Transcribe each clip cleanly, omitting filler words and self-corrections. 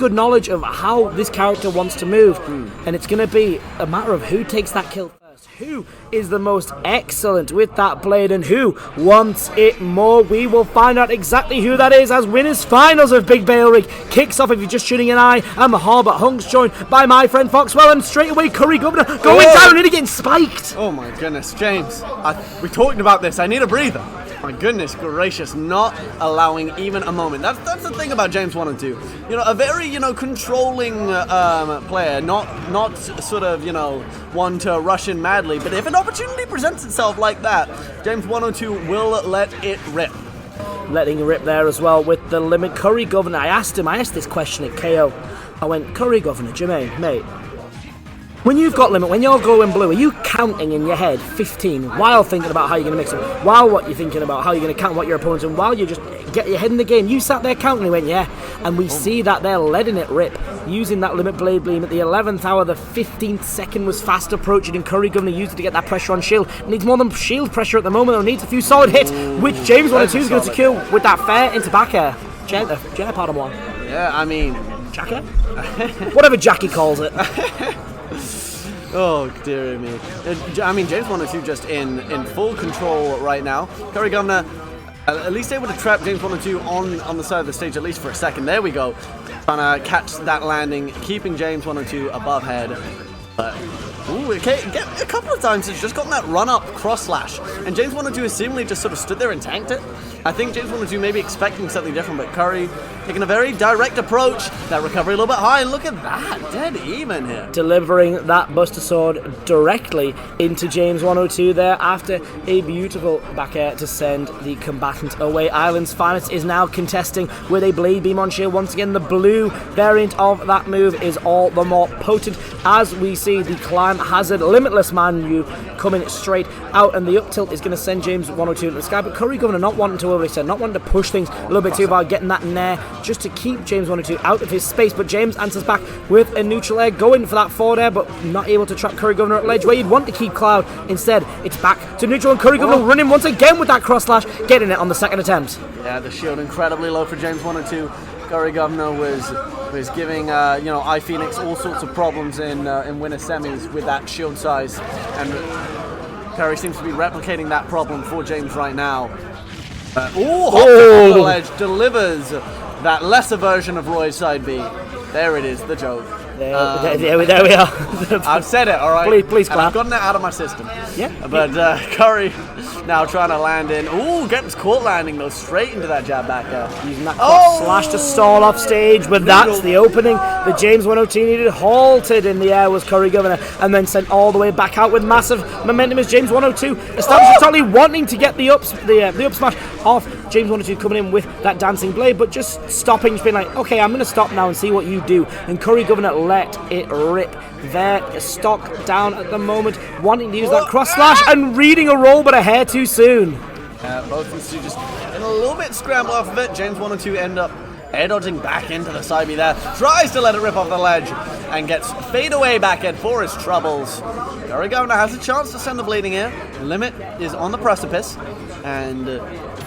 good knowledge of how this character wants to move, and it's going to be a matter of who takes that kill first, who is the most excellent with that blade, and who wants it more. We will find out exactly who that is as winners finals of Big Bailrigg kicks off. If you're just tuning in, I am Harbert Hunks, joined by my friend Foxwell, and straight away CurryGovernor going down and getting spiked. Oh my goodness, James, we talked about this. I need a breather. My goodness gracious, not allowing even a moment. That's the thing about James 102. You know, a very, controlling player, not sort of, one to rush in madly, but if an opportunity presents itself like that, James 102 will let it rip. Letting it rip there as well with the limit. CurryGovernor, I asked this question at KO. I went, CurryGovernor, Jermaine, mate, when you've got limit, when you're going blue, are you counting in your head 15 while thinking about how you're going to mix it, while what you're thinking about how you're going to count what your opponent's and while you just get your head in the game? You sat there counting, and went, yeah, and we see that they're letting it rip, using that limit blade beam at the 11th hour. The 15th second was fast approaching, and CurryGovernor used it to get that pressure on Shield. Needs more than Shield pressure at the moment, though. Needs a few solid hits, which James 102 is going to secure with that fair into back air. Jenna, pardon one. Yeah, I mean... Jack air? Whatever Jackie calls it. Oh, dear me. I mean, James 102 just in full control right now. CurryGovernor at least able to trap James 102 on the side of the stage, at least for a second. There we go. Trying to catch that landing, keeping James 102 above head. But, a couple of times it's just gotten that run-up cross-slash. And James 102 has seemingly just sort of stood there and tanked it. I think James 102 may be expecting something different, but Curry taking a very direct approach. That recovery a little bit high, and look at that, dead even here. Delivering that Buster Sword directly into James 102 there after a beautiful back air to send the combatant away. Island's Finest is now contesting with a Blade Beam on Shield. Once again, the blue variant of that move is all the more potent as we see the Climb Hazard Limitless Man move coming straight out, and the up tilt is going to send James 102 into the sky, but CurryGovernor not wanting to overextend, not wanting to push things a little bit too far, getting that nair just to keep James 102 out of his space. But James answers back with a neutral air, going for that forward air, but not able to trap CurryGovernor at ledge where you'd want to keep Cloud. Instead, it's back to neutral, and CurryGovernor running once again with that cross slash, getting it on the second attempt. Yeah, the shield incredibly low for James 102. CurryGovernor was giving iPhoenix all sorts of problems in winter semis with that shield size, and Curry seems to be replicating that problem for James right now. Hops the ledge, delivers that lesser version of Roy's side B. There it is, the joke. There we are. I've said it, all right? Please clap. I've gotten it out of my system. Yeah. But Curry now trying to land in. Ooh, gets caught landing though, straight into that jab back there. Using that cross slash to stall off stage, but that's the opening. The James 102 needed halted in the air was CurryGovernor, and then sent all the way back out with massive momentum as James 102 establishing totally wanting to get the up smash off. James 102 coming in with that dancing blade, but just stopping, just being like, okay, I'm going to stop now and see what you do. And CurryGovernor let it rip there, stock down at the moment, wanting to use that cross slash and reading a roll, but a hair too soon. Both these two just in a little bit scramble off of it. James 102 end up air dodging back into the side B there, tries to let it rip off the ledge, and gets fade away back end for his troubles. CurryGovernor has a chance to send the bleeding here. Limit is on the precipice, and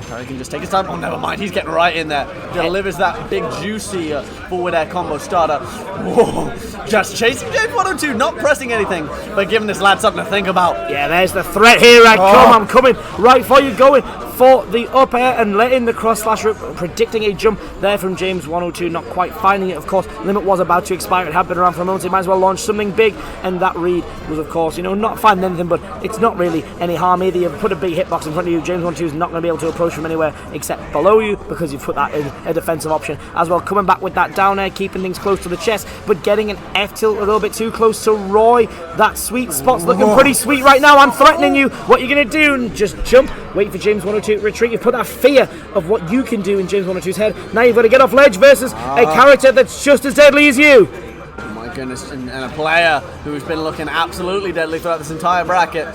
Curry can just take his time. Oh, never mind. He's getting right in there. Delivers that big, juicy forward air combo starter. Whoa. Just chasing James 102, not pressing anything, but giving this lad something to think about. Yeah, there's the threat here. I'm coming right for you, going for the up air and letting the cross slash rip, predicting a jump there from James 102, not quite finding it. Of course, limit was about to expire. It had been around for a moment. He might as well launch something big, and that read was, of course, not finding anything, but it's not really any harm either. You've put a big hitbox in front of you. James 102 is not going to be able to approach from anywhere except below you, because you've put that in a defensive option as well. Coming back with that down air, keeping things close to the chest, but getting an F tilt a little bit too close to Roy. That sweet spot's looking pretty sweet right now. I'm threatening you. What you're going to do, and just jump, wait for James 102 to retreat. You've put that fear of what you can do in James 102's head. Now you've got to get off ledge versus a character that's just as deadly as you. Oh my goodness, and a player who's been looking absolutely deadly throughout this entire bracket.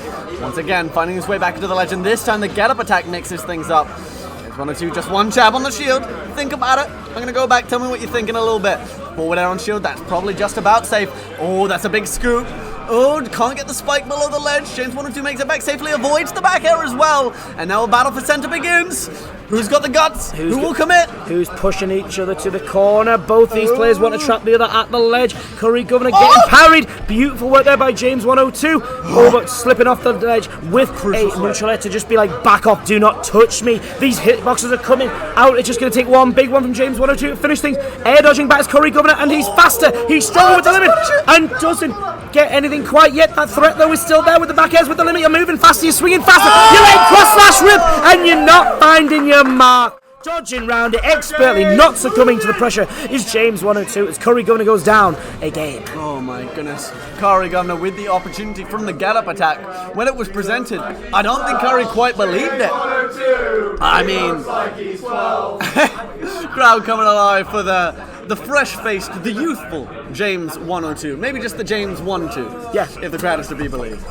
Once again, finding his way back into the ledge, and this time the get-up attack mixes things up. James 102, just one jab on the shield. Think about it. I'm going to go back. Tell me what you're thinking a little bit. Forward air on shield, that's probably just about safe. Oh, that's a big scoop. Oh, can't get the spike below the ledge. James 102 makes it back safely, avoids the back air as well. And now a battle for center begins. Who's got the guts? Who will commit? Who's pushing each other to the corner? Both these players want to trap the other at the ledge. CurryGovernor getting parried. Beautiful work there by James 102. But slipping off the ledge with a neutral air to just be like, back off, do not touch me. These hitboxes are coming out. It's just going to take one big one from James 102 to finish things. Air dodging back is CurryGovernor, and he's faster. He's stronger with the limit and doesn't get anything quite yet. That threat though is still there with the back airs with the limit. You're moving faster, you're swinging faster. You're letting cross slash rip, and you're not finding your mark. Dodging round it expertly, not succumbing to the pressure is James 102 as CurryGovernor goes down again. Oh my goodness. CurryGovernor with the opportunity from the get-up attack. When it was presented, I don't think Curry quite believed it. I mean, crowd coming alive for the fresh-faced, the youthful James 102. Maybe just the James 1-2. Yes. If the crowd is to be believed.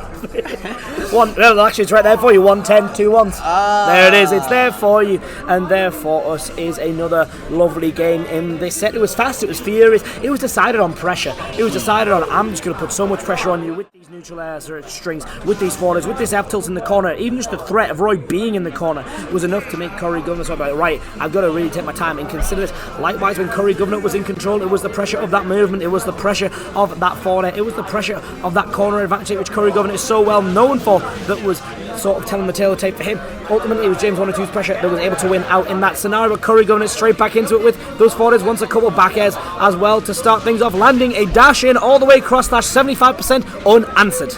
Well, actually, it's right there for you. 110, 2 ones. There it is. It's there for you. And there for us is another lovely game in this set. It was fast. It was furious. It was decided on pressure. It was decided on, I'm just going to put so much pressure on you with these neutral air strings, with these forwards, with this F tilt in the corner. Even just the threat of Roy being in the corner was enough to make CurryGovernor sort of like, right, I've got to really take my time and consider this. Likewise, when CurryGovernor was in control, it was the pressure of that movement. It was the pressure of that forward air. It was the pressure of that corner advantage, which CurryGovernor is so well known for, that was sort of telling the tale of tape for him. Ultimately, it was James 102's pressure that was able to win out in that scenario, but CurryGovernor straight back into it with those forwards, once a couple back airs as well to start things off, landing a dash in all the way across slash 75% unanswered.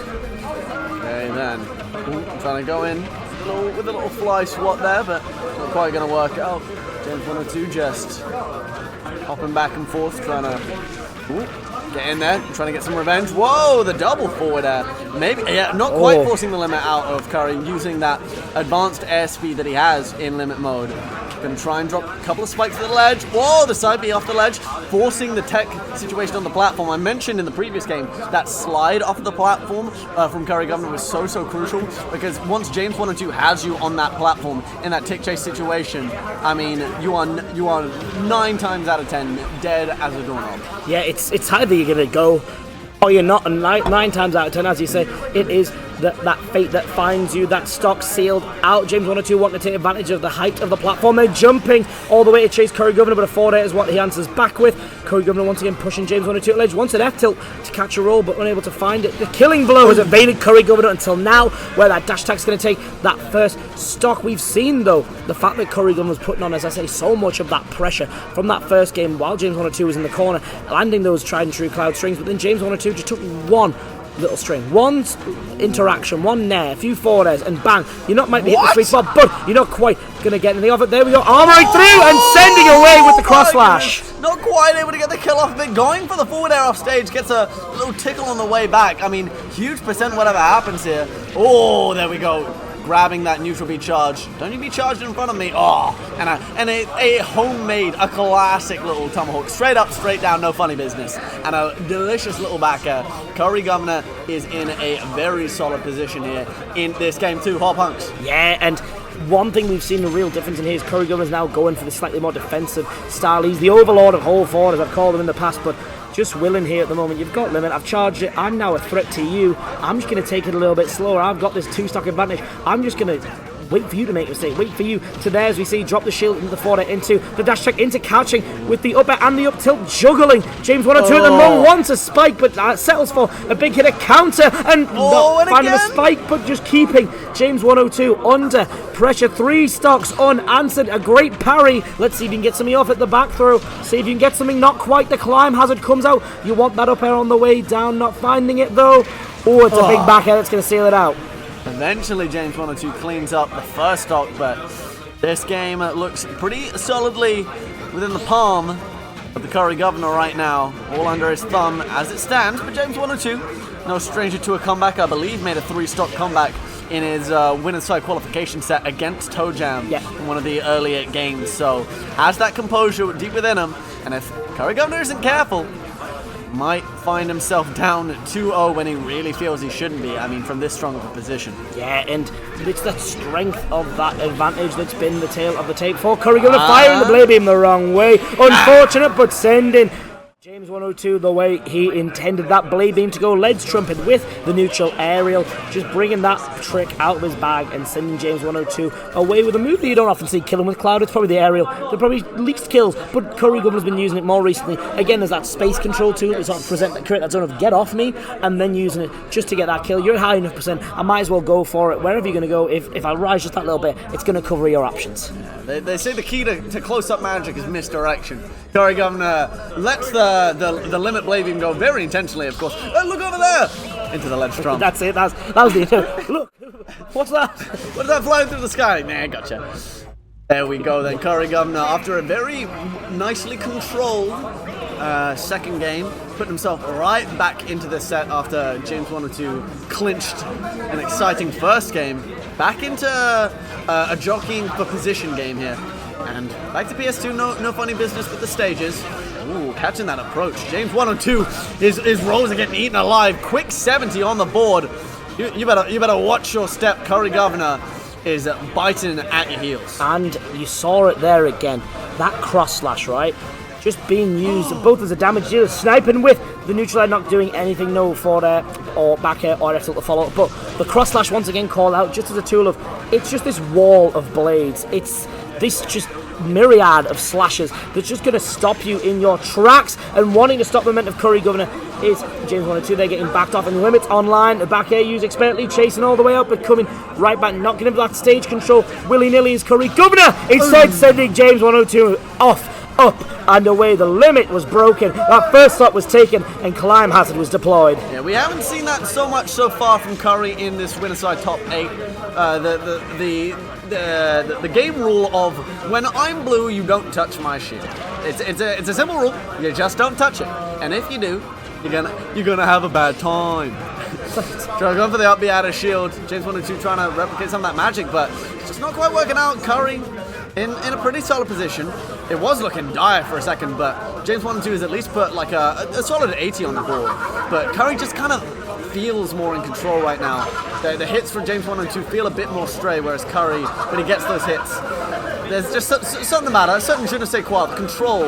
Okay, then. Trying to go in with a little fly swat there, but not quite going to work out. James 102 just hopping back and forth, trying to get in there, trying to get some revenge. Whoa, the double forward air. Maybe, yeah, not quite forcing the limit out of Curry, using that advanced airspeed that he has in limit mode. Going to try and drop a couple of spikes to the ledge. Whoa, the side B off the ledge, forcing the tech situation on the platform. I mentioned in the previous game that slide off the platform from CurryGovernor was so crucial, because once James 102 has you on that platform in that tick chase situation, I mean, you are 9 times out of 10 dead as a doorknob. Yeah, it's either you're going to go or you're not, and 9 times out of 10, as you say, it is that fate that finds you, that stock sealed out. James 102 wanting to take advantage of the height of the platform. They're jumping all the way to chase CurryGovernor, but a forward air is what he answers back with. CurryGovernor once again pushing James 102 at ledge. Wants an F tilt to catch a roll, but unable to find it. The killing blow has evaded CurryGovernor until now, where that dash attack's going to take that first stock. We've seen, though, the fact that CurryGovernor was putting on, as I say, so much of that pressure from that first game while James 102 was in the corner, landing those tried and true cloud strings, but then James 102 just took one little string, one interaction, one nair, a few forward airs, and bang, you not might be hitting the sweet spot, but you're not quite going to get anything off it. There we go, armoring through and sending away with the cross slash. Not quite able to get the kill off of it, going for the forward air off stage, gets a little tickle on the way back. I mean, huge percent whatever happens here. Oh, there we go. Grabbing that neutral B charge. Don't you be charged in front of me. Oh, and a homemade, a classic little tomahawk. Straight up, straight down, no funny business. And a delicious little back air. CurryGovernor is in a very solid position here in this game too. Hot punks. Yeah, and one thing we've seen the real difference in here is CurryGovernor's now going for the slightly more defensive style. He's the overlord of whole forward, as I've called him in the past, but just willing here at the moment. You've got limit, I've charged it, I'm now a threat to you. I'm just going to take it a little bit slower. I've got this 2-stock advantage. I'm just going to wait for you to make a mistake, wait for you to there, as we see, drop the shield into the forward, into the dash check, into catching with the up air and the up tilt, juggling. James 102 at the moment wants a spike, but settles for a big hitter counter, and not finding a spike, but just keeping James 102 under pressure. 3 stocks unanswered, a great parry. Let's see if you can get something off at the back throw, see if you can get something, not quite. The climb hazard comes out, you want that up air on the way down, not finding it though. Oh, it's a big back air that's going to seal it out. Eventually, James 102 cleans up the first stock, but this game looks pretty solidly within the palm of the CurryGovernor right now, all under his thumb as it stands. But James 102, no stranger to a comeback, I believe made a 3-stock comeback in his winner's side qualification set against Toe Jam in one of the earlier games. So has that composure deep within him, and if CurryGovernor isn't careful, might find himself down 2-0 when he really feels he shouldn't be. I mean, from this strong of a position. Yeah, and it's that strength of that advantage that's been the tail of the tape for CurryGovernor. Firing the blade beam the wrong way. Unfortunate, but sending James 102 the way he intended that blade beam to go. Ledge trumpet with the neutral aerial, just bringing that trick out of his bag and sending James 102 away with a move that you don't often see kill him with Cloud. It's probably the aerial, the probably least kills, but CurryGovernor has been using it more recently. Again, there's that space control tool to sort of create that zone of get off me, and then using it just to get that kill. You're at high enough percent, I might as well go for it. Wherever you're going to go, if I rise just that little bit, it's going to cover your options. They say the key to close-up magic is misdirection. CurryGovernor lets the limit blade beam go very intentionally, of course. Oh, look over there! Into the ledge trump. That's it. That was the look. What's that? What is that flying through the sky? Nah, gotcha. There we go then. CurryGovernor, after a very nicely controlled second game, put himself right back into the set after James 102 clinched an exciting first game. Back into a jockeying for position game here. And back to PS2, no funny business with the stages. Ooh, catching that approach. James 102, his rolls are getting eaten alive. Quick 70 on the board. You better watch your step. CurryGovernor is biting at your heels. And you saw it there again. That cross slash, right? Just being used both as a damage dealer, sniping with the neutral air, not doing anything, no forward air or back air or to follow up. But the cross slash once again called out just as a tool of, it's just this wall of blades. It's this just myriad of slashes that's just going to stop you in your tracks, and wanting to stop the momentum of CurryGovernor is James 102. They're getting backed off and limits online. The back air used expertly, chasing all the way up, but coming right back, not getting that stage control willy-nilly is CurryGovernor. Instead, sending James 102 off, up, and away. The limit was broken. That first shot was taken, and Climb Hazard was deployed. Yeah, we haven't seen that so much so far from Curry in this Winterside top 8. The game rule of when I'm blue, you don't touch my shield. It's a simple rule. You just don't touch it, and if you do, you're gonna have a bad time. Going for the up B out of shield. James 102 trying to replicate some of that magic, but it's just not quite working out. Curry in a pretty solid position. It was looking dire for a second, but James 102 has at least put like a solid 80 on the board. But Curry just kind of feels more in control right now. The hits from James 102 feel a bit more stray, whereas Curry, when he gets those hits, there's just something about it. A certain je ne sais quoi. The control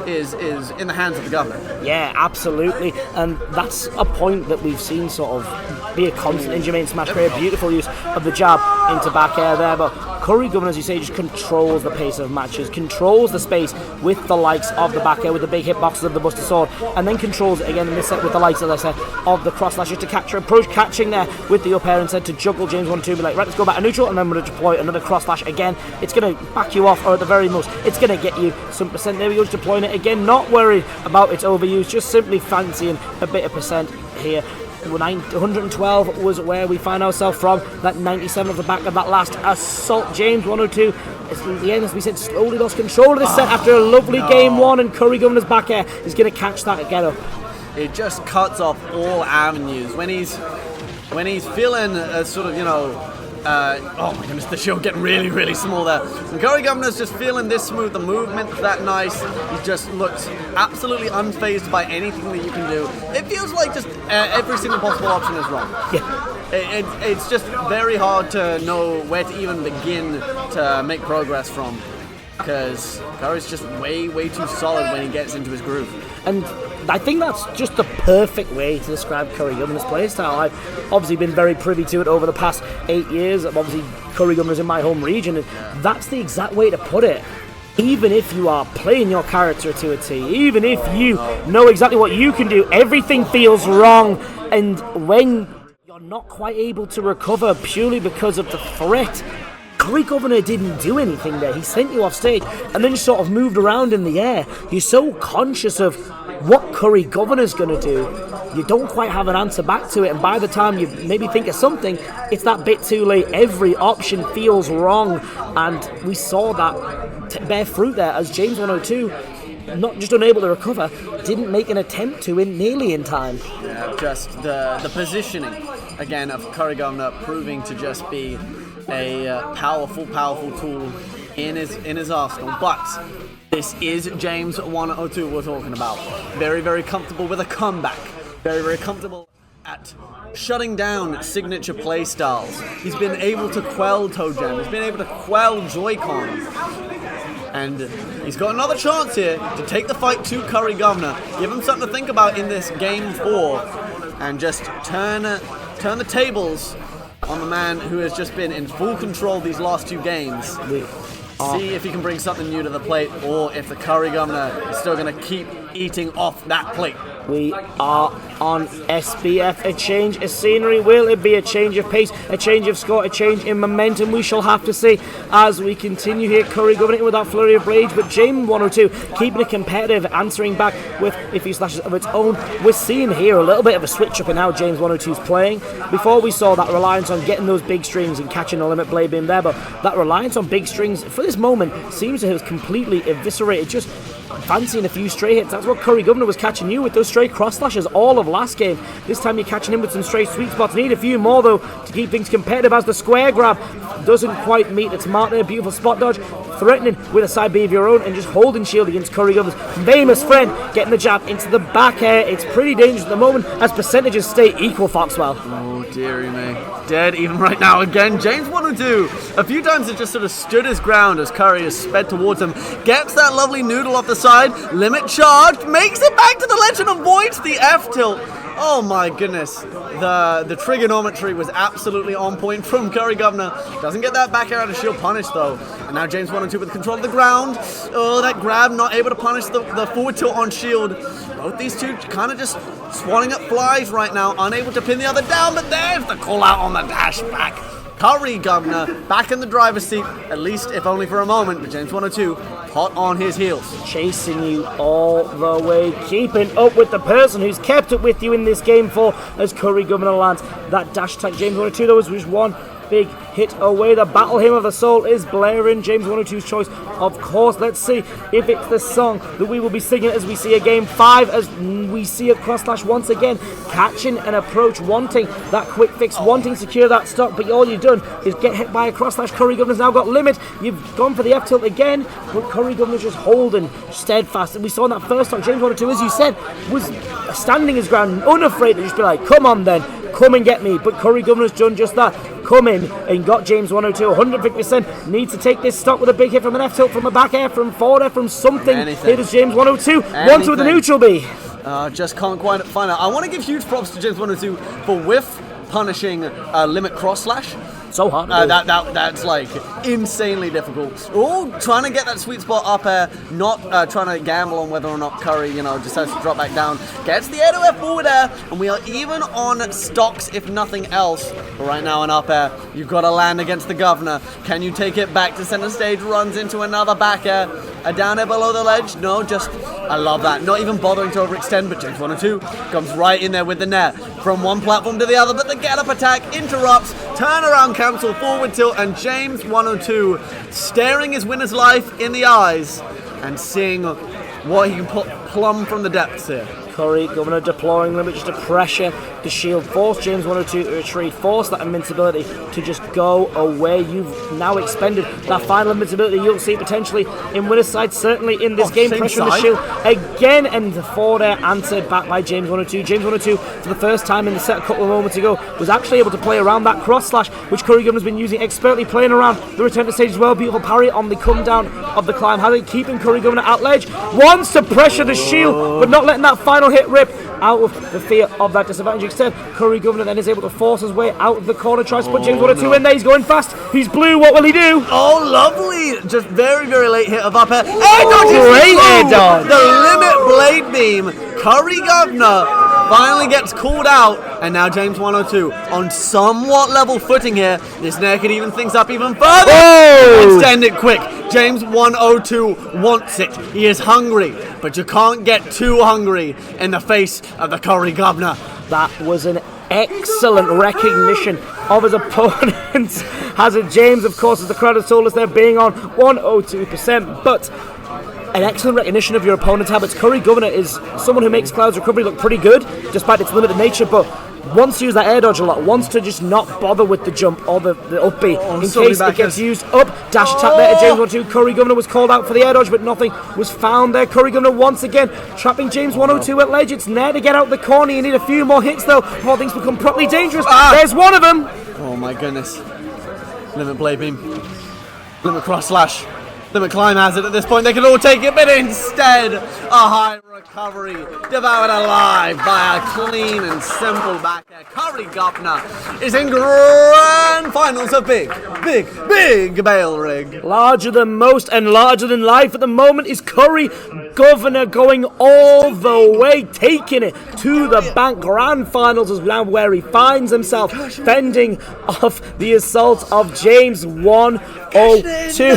is in the hands of the governor. Yeah, absolutely. And that's a point that we've seen sort of be a constant in Jermaine Smash career. Beautiful use of the jab into back air there, but CurryGovernor, as you say, just controls the pace of matches, controls the space with the likes of the back air, with the big hitboxes of the Buster Sword, and then controls it again in this set with the likes, as I said, of the cross slashes to capture approach, catching there with the up air instead to juggle James 1-2, be like, right, let's go back to neutral, and then we're going to deploy another cross slash again. It's going to back you off, or at the very most, it's going to get you some percent. There we go, just deploying it again, not worried about its overuse, just simply fancying a bit of percent here. 112 was where we find ourselves from. That 97 off the back of that last assault. James 102 is in the end, as we said, slowly lost control of this set after a lovely game one, and CurryGovernor's back air is going to catch that again up. It just cuts off all avenues when he's feeling a sort of, oh my goodness, the shield getting really, really small there. And CurryGovernor's just feeling this smooth, the movement's that nice. He just looks absolutely unfazed by anything that you can do. It feels like just every single possible option is wrong. Yeah. It's just very hard to know where to even begin to make progress from, because Curry's just way, way too solid when he gets into his groove. And I think that's just the perfect way to describe CurryGovernor's playstyle. I've obviously been very privy to it over the past 8 years. Obviously, CurryGovernor's in my home region, and that's the exact way to put it. Even if you are playing your character to a T, even if you know exactly what you can do, everything feels wrong, and when you're not quite able to recover purely because of the threat, CurryGovernor didn't do anything there. He sent you off stage and then just sort of moved around in the air. You're so conscious of what CurryGovernor's going to do, you don't quite have an answer back to it, and by the time you maybe think of something, it's that bit too late. Every option feels wrong, and we saw that bear fruit there as James 102, not just unable to recover, didn't make an attempt to nearly in time. Yeah, just the positioning again of CurryGovernor proving to just be a powerful tool in his arsenal. But this is James 102 we're talking about. Very, very comfortable with a comeback. Very, very comfortable at shutting down signature play styles. He's been able to quell Toe Jam. He's been able to quell Joy-Con. And he's got another chance here to take the fight to CurryGovernor. Give him something to think about in this game 4. And just turn the tables on the man who has just been in full control these last 2 games. See if he can bring something new to the plate, or if the CurryGovernor is still going to keep eating off that plate. We are on SBF. A change of scenery. Will it be a change of pace, a change of score, a change in momentum? We shall have to see as we continue here. CurryGovernor with that flurry of rage, but James 102 keeping it competitive, answering back with a few slashes of its own. We're seeing here a little bit of a switch up in how James 102 is playing. Before we saw that reliance on getting those big strings and catching a limit blade beam there, but that reliance on big strings for this moment seems to have completely eviscerated. Just fancying a few stray hits. That's what CurryGovernor was catching you with, those stray cross slashes all of last game. This time you're catching him with some stray sweet spots. Need a few more though to keep things competitive as the square grab doesn't quite meet its mark there. Beautiful spot dodge, threatening with a side B of your own and just holding shield against CurryGovernor's famous friend, getting the jab into the back air. It's pretty dangerous at the moment as percentages stay equal, Foxwell. Oh dearie me. Dead even right now again. James 102 a few times has just sort of stood his ground as Curry has sped towards him. Gets that lovely noodle off the side. Limit charge. Makes it back to the ledge and avoids the F tilt. Oh my goodness. The trigonometry was absolutely on point from CurryGovernor. Doesn't get that back air out of shield punish though. And now James 102 with control of the ground. Oh, that grab not able to punish the forward tilt on shield. Both these two kind of just swatting up flies right now, unable to pin the other down, but there's the call out on the dash back. CurryGovernor back in the driver's seat, at least if only for a moment, but James 102 hot on his heels. Chasing you all the way, keeping up with the person who's kept up with you in this game 4 as CurryGovernor lands that dash attack. James 102 though was one big hit away. The battle hymn of the soul is blaring. James 102's choice, of course. Let's see if it's the song that we will be singing as we see a game 5, as we see a cross slash once again, catching an approach, wanting that quick fix, wanting to secure that stock, but all you've done is get hit by a cross slash. CurryGovernor's now got limit. You've gone for the F tilt again, but CurryGovernor's just holding steadfast. And we saw in that first stock, James 102, as you said, was standing his ground, unafraid to just be like, come on then, come and get me. But CurryGovernor's done just that. Come in and got James 102 150%. Needs to take this stock with a big hit from an F tilt, from a back air, from forward air, from something. It is James 102. One with the neutral B. Just can't quite find out. I want to give huge props to James 102 for whiff punishing limit cross slash. So hard. That's like insanely difficult. Oh, trying to get that sweet spot up air, not trying to gamble on whether or not Curry, decides to drop back down. Gets the air to air forward air, and we are even on stocks if nothing else. But right now in up air, you've got to land against the Governor. Can you take it back to center stage? Runs into another back air. A down air below the ledge? No, just, I love that. Not even bothering to overextend, but James 102 comes right in there with the net. From one platform to the other, but the get up attack interrupts, turn around cancel, forward tilt, and James 102 staring his winner's life in the eyes and seeing what he can plumb from the depths here. CurryGovernor deploying limit just to pressure the shield, force James 102 to retreat, force that invincibility to just go away. You've now expended that final invincibility. You'll see potentially in winner's side, certainly in this game, pressuring the shield again, and the forward air answered back by James 102. James 102, for the first time in the set a couple of moments ago, was actually able to play around that cross slash, which CurryGovernor's been using expertly, playing around the return to stage as well. Beautiful parry on the come down of the climb, keeping CurryGovernor at ledge, wants to pressure the shield, but not letting that final hit rip out of the fear of that disadvantage. Instead, CurryGovernor then is able to force his way out of the corner, tries to put James 102 in there. He's going fast. He's blue. What will he do? Oh, lovely. Just very, very late hit of up air. Great air dodge. The limit blade beam. CurryGovernor finally gets called out, and now James 102 on somewhat level footing here. This nair could even things up even further. Extend it quick. James 102 wants it. He is hungry, but you can't get too hungry in the face of the CurryGovernor. That was an excellent recognition of his opponents. Hazard James, of course, as the crowd has told us, they're being on 102%, but an excellent recognition of your opponent's habits. CurryGovernor is someone who makes Cloud's recovery look pretty good, despite its limited nature, but wants to use that air dodge a lot, wants to just not bother with the jump or the up B in case it gets used up. Dash attack there to James 102. CurryGovernor was called out for the air dodge, but nothing was found there. CurryGovernor once again trapping James 102 at ledge. It's nair to get out the corner. You need a few more hits though before things become properly dangerous. There's one of them. Oh my goodness. Limit blade beam. Limit cross slash. Limit Climb has it at this point. They can all take it, but instead, a high recovery devoured alive by a clean and simple back air. CurryGovernor is in grand finals of big Bailrigg. Larger than most and larger than life at the moment is CurryGovernor, going all the way, taking it to the bank. Grand finals is now where he finds himself, fending off the assault of James 102.